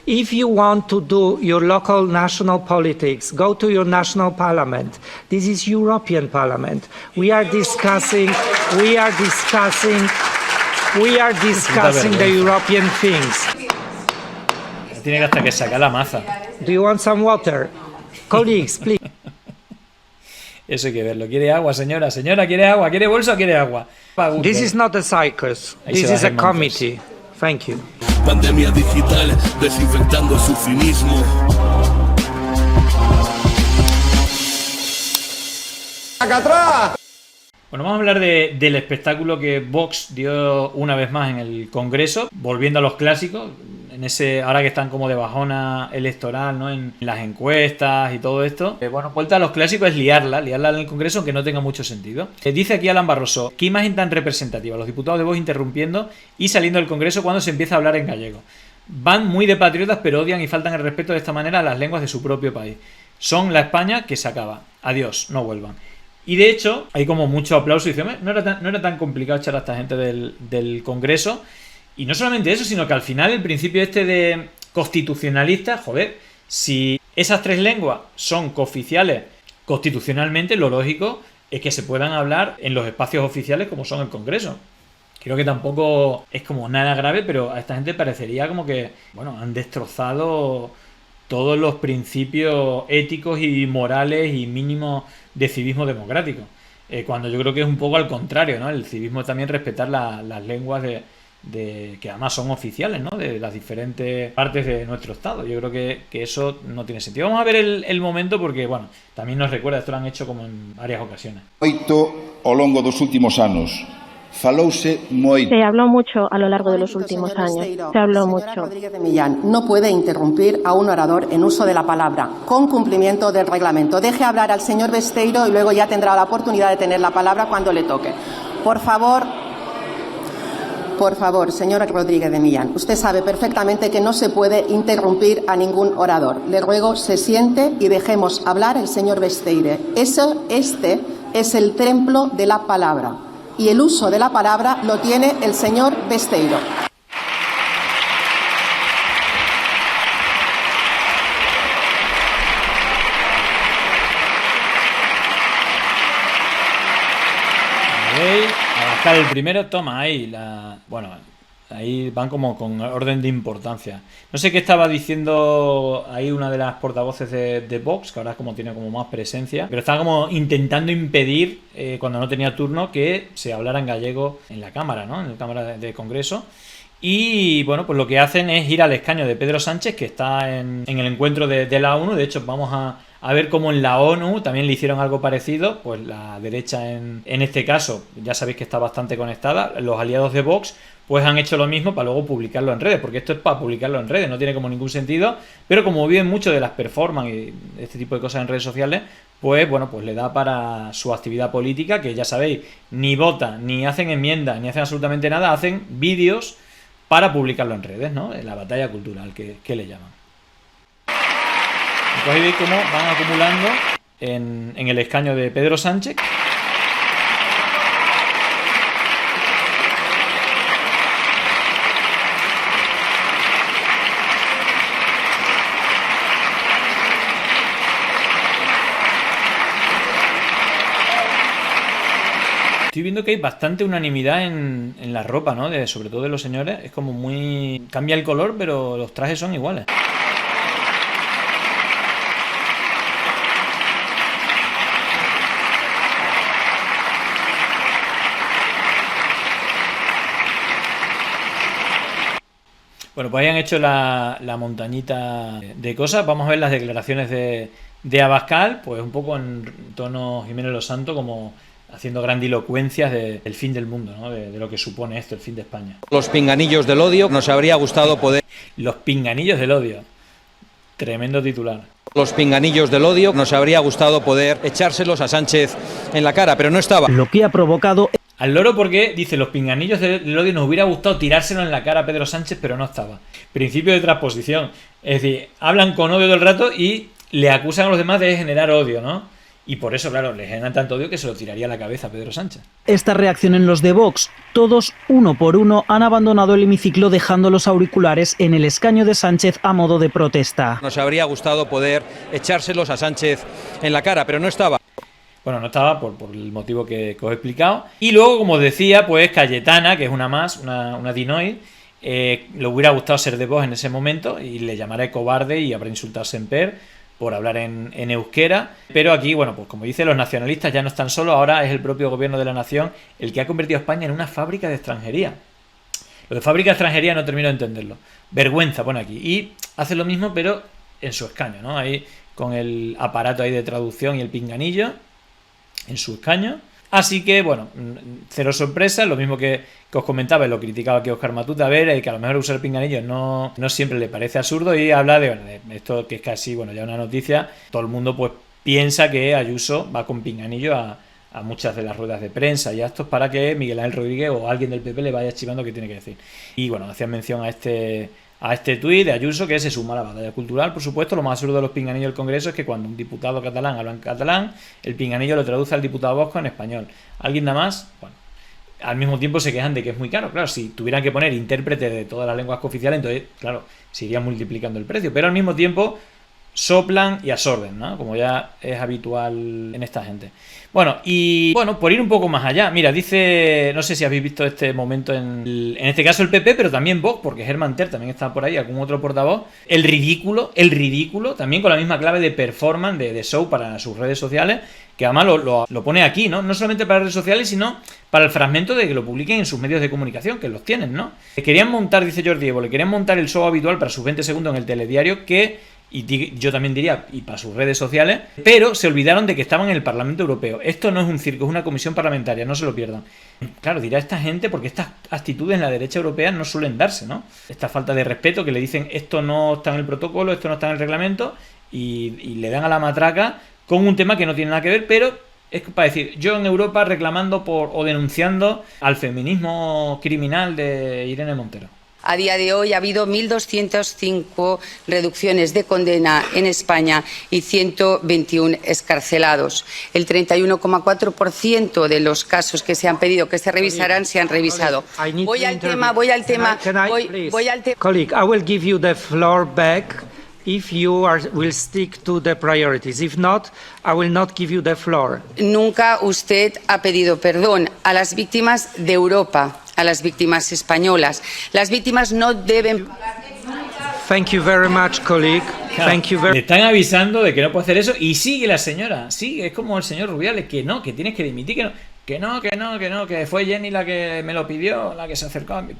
If you want to do your local national politics, go to your national parliament. This is European Parliament. We are discussing the European things. Tiene que hasta que sacar la maza. Do you want some water? Colleagues, please. Eso hay que verlo. ¿Quiere agua, señora? Señora, ¿quiere agua? ¿Quiere bolsa o quiere agua? This is not a circus. This is a committee. Thank you. Pandemia digital, desinfectando su cinismo. ¡Acá atrás! Bueno, vamos a hablar del espectáculo que Vox dio una vez más en el Congreso, volviendo a los clásicos, ahora que están como de bajona electoral, ¿no? En las encuestas y todo esto. Bueno, vuelta a los clásicos es liarla en el Congreso, aunque no tenga mucho sentido. Dice aquí Alan Barroso: qué imagen tan representativa, los diputados de Vox interrumpiendo y saliendo del Congreso cuando se empieza a hablar en gallego. Van muy de patriotas, pero odian y faltan el respeto de esta manera a las lenguas de su propio país. Son la España que se acaba. Adiós, no vuelvan. Y de hecho, hay como mucho aplauso y dice, no era tan complicado echar a esta gente del Congreso. Y no solamente eso, sino que al final el principio este de constitucionalista, joder, si esas tres lenguas son cooficiales constitucionalmente, lo lógico es que se puedan hablar en los espacios oficiales como son el Congreso. Creo que tampoco es como nada grave, pero a esta gente parecería como que, bueno, han destrozado todos los principios éticos y morales y mínimos de civismo democrático. Cuando yo creo que es un poco al contrario, ¿no? El civismo es también respetar las lenguas que además son oficiales, ¿no? De las diferentes partes de nuestro Estado. Yo creo que eso no tiene sentido. Vamos a ver el momento porque, bueno, también nos recuerda, esto lo han hecho como en varias ocasiones. Ao longo dos últimos anos. Se habló mucho a lo largo de los últimos años. Se habló mucho. Rodríguez de Millán no puede interrumpir a un orador en uso de la palabra, con cumplimiento del reglamento. Deje hablar al señor Besteiro y luego ya tendrá la oportunidad de tener la palabra cuando le toque. Por favor, señor Rodríguez de Millán, usted sabe perfectamente que no se puede interrumpir a ningún orador. Le ruego se siente y dejemos hablar al señor Besteiro. Este es el templo de la palabra. Y el uso de la palabra lo tiene el señor Besteiro. Abascal el primero, toma ahí bueno, ahí van como con orden de importancia. No sé qué estaba diciendo ahí una de las portavoces de Vox, que ahora como tiene como más presencia, pero estaba como intentando impedir, cuando no tenía turno, que se hablara en gallego en la Cámara, ¿no? En la Cámara de Congreso. Y bueno, pues lo que hacen es ir al escaño de Pedro Sánchez, que está en el encuentro de la ONU. De hecho, vamos a ver cómo en la ONU también le hicieron algo parecido. Pues la derecha en este caso, ya sabéis que está bastante conectada. Los aliados de Vox pues han hecho lo mismo para luego publicarlo en redes, porque esto es para publicarlo en redes, no tiene como ningún sentido, pero como viven mucho de las performances y este tipo de cosas en redes sociales, pues bueno, pues le da para su actividad política, que ya sabéis, ni votan, ni hacen enmiendas, ni hacen absolutamente nada, hacen vídeos para publicarlo en redes, ¿no? En la batalla cultural que le llaman. Entonces ahí veis cómo van acumulando en el escaño de Pedro Sánchez. Estoy viendo que hay bastante unanimidad en la ropa, ¿no? Sobre todo de los señores. Es como muy... Cambia el color, pero los trajes son iguales. Bueno, pues hayan hecho la montañita de cosas. Vamos a ver las declaraciones de Abascal, pues un poco en tono Jiménez Los Santos, como haciendo grandilocuencias del fin del mundo, ¿no? De lo que supone esto, el fin de España. Los pinganillos del odio, nos habría gustado poder... Los pinganillos del odio. Tremendo titular. Los pinganillos del odio, nos habría gustado poder echárselos a Sánchez en la cara, pero no estaba. Lo que ha provocado... Al loro porque, dice, los pinganillos del odio, nos hubiera gustado tirárselo en la cara a Pedro Sánchez, pero no estaba. Principio de transposición. Es decir, hablan con odio todo el rato y le acusan a los demás de generar odio, ¿no? Y por eso, claro, le generan tanto odio que se lo tiraría a la cabeza a Pedro Sánchez. Esta reacción en los de Vox, todos uno por uno han abandonado el hemiciclo dejando los auriculares en el escaño de Sánchez a modo de protesta. Nos habría gustado poder echárselos a Sánchez en la cara, pero no estaba. Bueno, no estaba por el motivo que os he explicado. Y luego, como os decía, pues Cayetana, que es una dinoid, le hubiera gustado ser de Vox en ese momento y le llamaré cobarde y habrá insultado a Semper por hablar en euskera, pero aquí, bueno, pues como dice, los nacionalistas ya no están solos, ahora es el propio gobierno de la nación el que ha convertido a España en una fábrica de extranjería. Lo de fábrica de extranjería no termino de entenderlo. Vergüenza pone aquí. Y hace lo mismo, pero en su escaño, ¿no? Ahí con el aparato ahí de traducción y el pinganillo en su escaño. Así que, bueno, cero sorpresa, lo mismo que os comentaba, lo criticaba aquí Óscar Matute, a ver, que a lo mejor usar el pinganillo no siempre le parece absurdo y habla de esto que es casi, bueno, ya una noticia, todo el mundo pues piensa que Ayuso va con pinganillo a muchas de las ruedas de prensa y actos para que Miguel Ángel Rodríguez o alguien del PP le vaya chivando qué tiene que decir. Y bueno, hacían mención a este tuit de Ayuso, que se suma a la batalla cultural, por supuesto. Lo más absurdo de los pinganillos del Congreso es que cuando un diputado catalán habla en catalán, el pinganillo lo traduce al diputado vasco en español. ¿Alguien da más? Bueno, al mismo tiempo se quejan de que es muy caro. Claro, si tuvieran que poner intérprete de todas las lenguas oficiales, entonces, claro, se iría multiplicando el precio. Pero al mismo tiempo soplan y absorben, ¿no? Como ya es habitual en esta gente. Bueno, y bueno, por ir un poco más allá, mira, dice, no sé si habéis visto este momento en este caso el PP, pero también Vox, porque Herman Ter también está por ahí, algún otro portavoz, el ridículo, también con la misma clave de performance, de show para sus redes sociales, que además lo pone aquí, ¿no? No solamente para redes sociales, sino para el fragmento de que lo publiquen en sus medios de comunicación, que los tienen, ¿no? Querían montar, dice Jordi Evo, le querían montar el show habitual para sus 20 segundos en el telediario y yo también diría, y para sus redes sociales, pero se olvidaron de que estaban en el Parlamento Europeo. Esto no es un circo, es una comisión parlamentaria, no se lo pierdan. Claro, dirá esta gente, porque estas actitudes en la derecha europea no suelen darse, ¿no? Esta falta de respeto que le dicen esto no está en el protocolo, esto no está en el reglamento, y le dan a la matraca con un tema que no tiene nada que ver, pero es para decir, yo en Europa reclamando o denunciando al feminismo criminal de Irene Montero. A día de hoy ha habido 1.205 reducciones de condena en España y 121 excarcelados. El 31,4% de los casos que se han pedido que se revisaran se han revisado. Voy al tema. Colleague, I will give you the floor back if you will stick to the priorities. If not, I will not give you the floor. Nunca usted ha pedido perdón a las víctimas de Europa, a las víctimas españolas. Las víctimas no deben... Thank you very much, colleague. Claro, Thank you very... Le están avisando de que no puede hacer eso y sigue la señora. Sigue, es como el señor Rubiales, que no, que tienes que dimitir, que fue Jenny la que me lo pidió, la que se acercó a mí.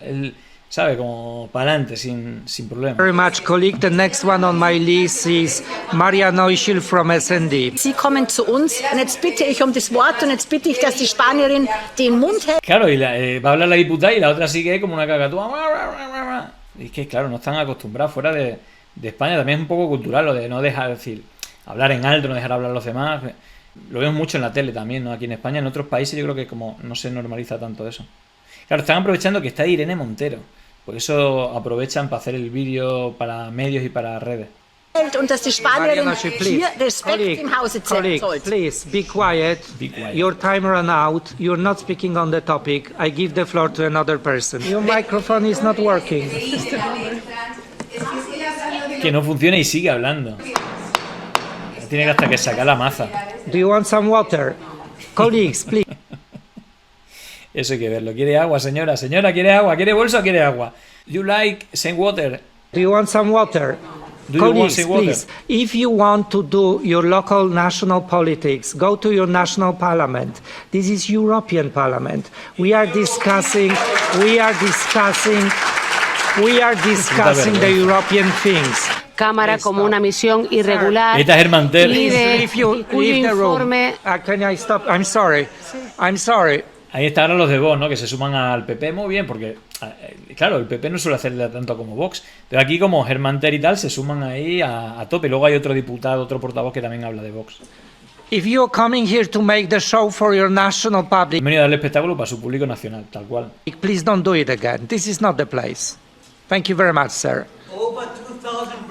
Él sabe, como para adelante, sin problema. Very much, colleague. The next one on my list is Maria Neuschel from SND. Sie kommen zu uns und jetzt bitte ich das Wort und jetzt bitte ich, dass die Spanierin den Mund hält. Claro, y va a hablar la diputada y la otra sigue como una cacatúa. Y es que, claro, no están acostumbrados fuera de España. También es un poco cultural lo de no dejar, decir, hablar en alto, no dejar hablar a los demás. Lo vemos mucho en la tele también, ¿no? Aquí en España. En otros países yo creo que como no se normaliza tanto eso. Claro, están aprovechando que está Irene Montero. Por eso aprovechan para hacer el vídeo para medios y para redes. Und dass die Spanierin hier Respekt im Hause zeigen sollte. Please, be quiet. Your time ran out. You're not speaking on the topic. I give the floor to another person. Your microphone is not working. Que no funciona y sigue hablando. Tiene que hasta que sacar la maza. Do you want some water? Colleagues, please. Eso hay que verlo. ¿Quiere agua, señora? Señora, ¿quiere agua? ¿Quiere bolsa o quiere agua? You like some water? Do you want some water? Do Colleagues, you want some water? please, if you want to do your local national politics, go to your national parliament. This is European Parliament. We are discussing the European things. Cámara como una misión irregular. Esta es Herman Ter. If you leave the room. Can I stop? I'm sorry. Ahí están ahora los de Vox, ¿no? Que se suman al PP muy bien, porque, claro, el PP no suele hacerle tanto como Vox. Pero aquí, como Herman Ter y tal, se suman ahí a tope. Luego hay otro diputado, otro portavoz que también habla de Vox. If you're coming here to make the show for your national public, Bienvenido a darle espectáculo para su público nacional, tal cual. please don't do it again. This is not the place. Thank you very much, sir.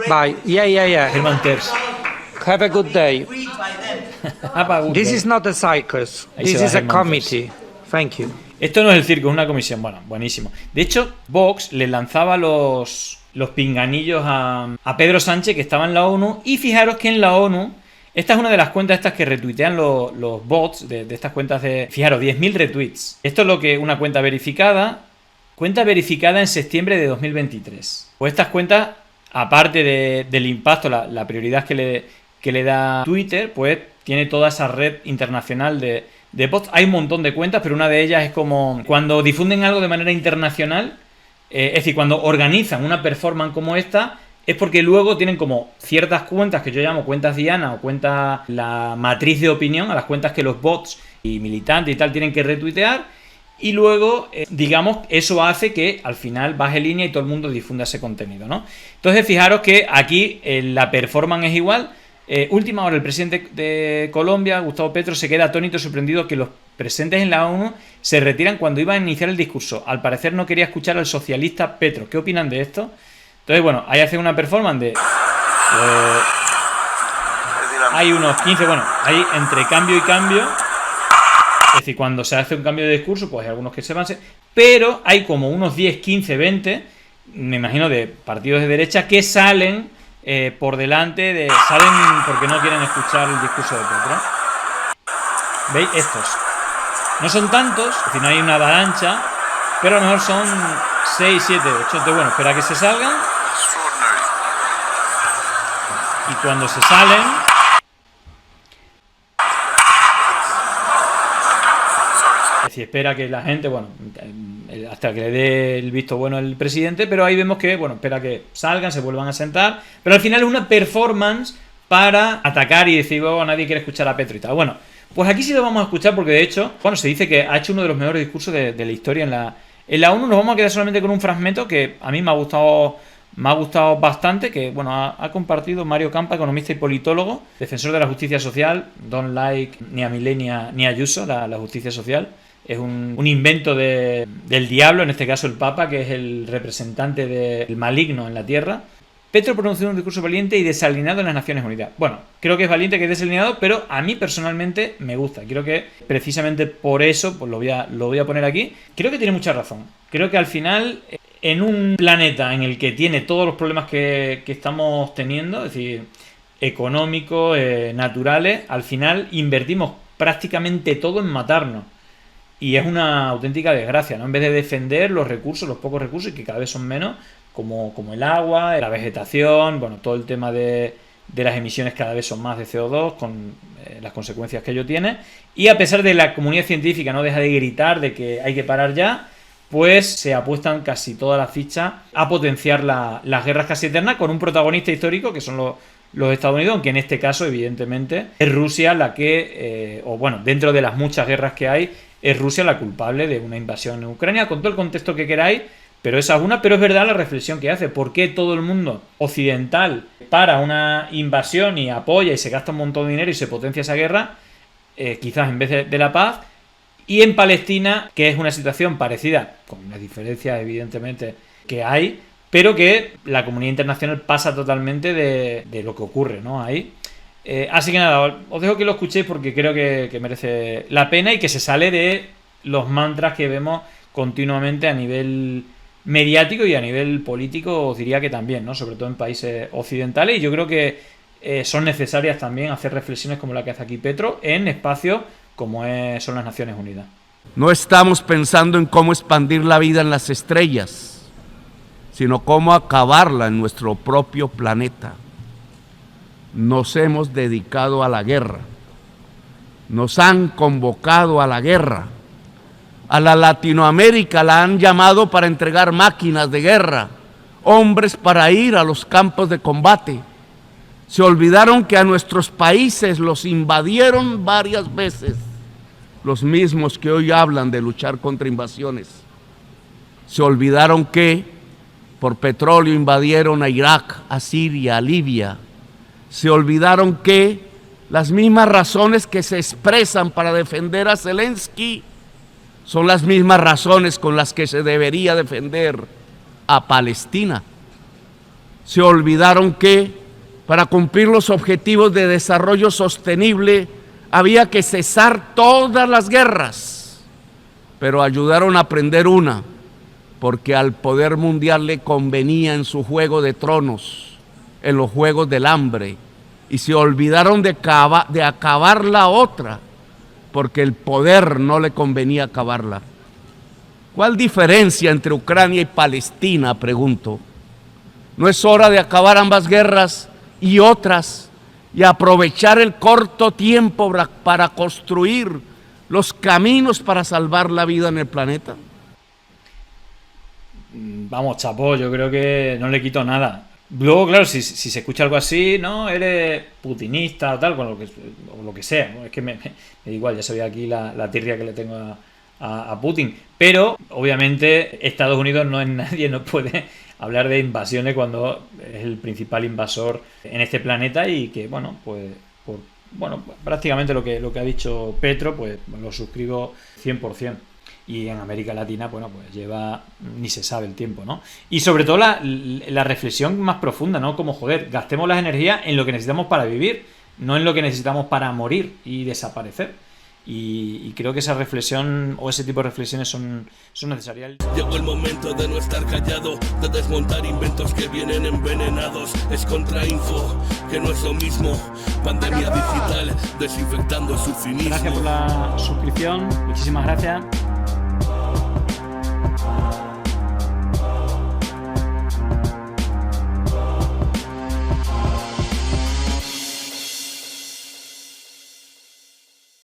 Bye. Yeah. Herman Ter. Have a good day. This is not a circus. This is a committee. Thank you. Esto no es el circo, es una comisión. Bueno, buenísimo. De hecho, Vox le lanzaba los pinganillos a Pedro Sánchez, que estaba en la ONU, y fijaros que en la ONU, esta es una de las cuentas estas que retuitean los bots de estas cuentas de, fijaros, 10.000 retweets. Esto es lo que una cuenta verificada en septiembre de 2023. Pues estas cuentas, aparte del impacto, la prioridad que le da Twitter, pues tiene toda esa red internacional de bots. Hay un montón de cuentas, pero una de ellas es como cuando difunden algo de manera internacional, es decir, cuando organizan una performance como esta, es porque luego tienen como ciertas cuentas que yo llamo cuentas diana o cuentas la matriz de opinión, a las cuentas que los bots y militantes y tal tienen que retuitear, y luego, digamos, eso hace que al final baje línea y todo el mundo difunda ese contenido, ¿no? Entonces, fijaros que aquí la performance es igual. Última hora, el presidente de Colombia, Gustavo Petro, se queda atónito, sorprendido que los presentes en la ONU se retiran cuando iba a iniciar el discurso. Al parecer no quería escuchar al socialista Petro. ¿Qué opinan de esto? Entonces, bueno, ahí hace una performance de... hay unos 15, bueno, hay entre cambio y cambio. Es decir, cuando se hace un cambio de discurso, pues hay algunos que se van... Pero hay como unos 10, 15, 20, me imagino, de partidos de derecha que salen por delante salen porque no quieren escuchar el discurso de Petro. ¿Veis? Estos. No son tantos, es decir, no hay una avalancha, pero a lo mejor son 6, 7, 8. Entonces, bueno, espera que se salgan. Y cuando se salen... Es decir, espera que la gente, bueno, hasta que le dé el visto bueno el presidente, pero ahí vemos que, bueno, espera que salgan, se vuelvan a sentar, pero al final es una performance para atacar y decir, oh, nadie quiere escuchar a Petro y tal. Bueno, pues aquí sí lo vamos a escuchar porque de hecho, bueno, se dice que ha hecho uno de los mejores discursos de la historia en la ONU. Nos vamos a quedar solamente con un fragmento que a mí me ha gustado bastante, que bueno, ha compartido Mario Campa, economista y politólogo, defensor de la justicia social. Don't like ni a Milei ni a Ayuso, la justicia social. Es un invento del diablo, en este caso el Papa, que es el representante del maligno en la tierra. Petro pronunció un discurso valiente y desalineado en las Naciones Unidas. Bueno, creo que es valiente, que es desalineado, pero a mí personalmente me gusta. Creo que precisamente por eso, pues lo voy a poner aquí. Creo que tiene mucha razón. Creo que al final, en un planeta en el que tiene todos los problemas que estamos teniendo, es decir, económicos, naturales, al final invertimos prácticamente todo en matarnos. Y es una auténtica desgracia, ¿no? En vez de defender los recursos, los pocos recursos, y que cada vez son menos, como el agua, la vegetación, bueno, todo el tema de las emisiones cada vez son más de CO2, con las consecuencias que ello tiene. Y a pesar de la comunidad científica no deja de gritar de que hay que parar ya, pues se apuestan casi todas las fichas a potenciar las guerras casi eternas, con un protagonista histórico que son los Estados Unidos, aunque en este caso, evidentemente, es Rusia la que, o bueno, dentro de las muchas guerras que hay, es Rusia la culpable de una invasión en Ucrania, con todo el contexto que queráis, pero esa es una. Pero es verdad la reflexión que hace. ¿Por qué todo el mundo occidental para una invasión y apoya y se gasta un montón de dinero y se potencia esa guerra, quizás en vez de la paz? Y en Palestina, que es una situación parecida, con las diferencias evidentemente que hay, pero que la comunidad internacional pasa totalmente de lo que ocurre, ¿no? Ahí. Así que nada, os dejo que lo escuchéis porque creo que merece la pena y que se sale de los mantras que vemos continuamente a nivel mediático y a nivel político, os diría que también, ¿no? Sobre todo en países occidentales, y yo creo que son necesarias también hacer reflexiones como la que hace aquí Petro en espacios como son las Naciones Unidas. No estamos pensando en cómo expandir la vida en las estrellas, sino cómo acabarla en nuestro propio planeta. Nos hemos dedicado a la guerra, nos han convocado a la guerra. A la Latinoamérica la han llamado para entregar máquinas de guerra, hombres para ir a los campos de combate. Se olvidaron que a nuestros países los invadieron varias veces, los mismos que hoy hablan de luchar contra invasiones. Se olvidaron que por petróleo invadieron a Irak, a Siria, a Libia. Se olvidaron que las mismas razones que se expresan para defender a Zelensky son las mismas razones con las que se debería defender a Palestina. Se olvidaron que para cumplir los objetivos de desarrollo sostenible había que cesar todas las guerras, pero ayudaron a aprender una, porque al poder mundial le convenía en su juego de tronos, en los juegos del hambre, y se olvidaron de acabar la otra, porque el poder no le convenía acabarla. ¿Cuál diferencia entre Ucrania y Palestina?, pregunto. ¿No es hora de acabar ambas guerras y otras y aprovechar el corto tiempo para construir los caminos para salvar la vida en el planeta? Vamos, chapó, yo creo que no le quito nada. Luego, claro, si se escucha algo así, ¿no? Eres putinista o tal, o lo que sea. Es que me da igual, ya sabía aquí la tirria que le tengo a Putin. Pero, obviamente, Estados Unidos no es nadie, no puede hablar de invasiones cuando es el principal invasor en este planeta y que, bueno, pues prácticamente lo que ha dicho Petro, pues lo suscribo 100%. Y en América Latina, bueno, pues lleva, ni se sabe el tiempo, ¿no? Y sobre todo la reflexión más profunda, ¿no? Como, joder, gastemos las energías en lo que necesitamos para vivir, no en lo que necesitamos para morir y desaparecer. Y creo que esa reflexión o ese tipo de reflexiones son necesarias. Llegó el momento de no estar callado, de desmontar inventos que vienen envenenados. Es contrainfo, que no es lo mismo. Pandemia digital, desinfectando su cinismo. Gracias por la suscripción, muchísimas gracias.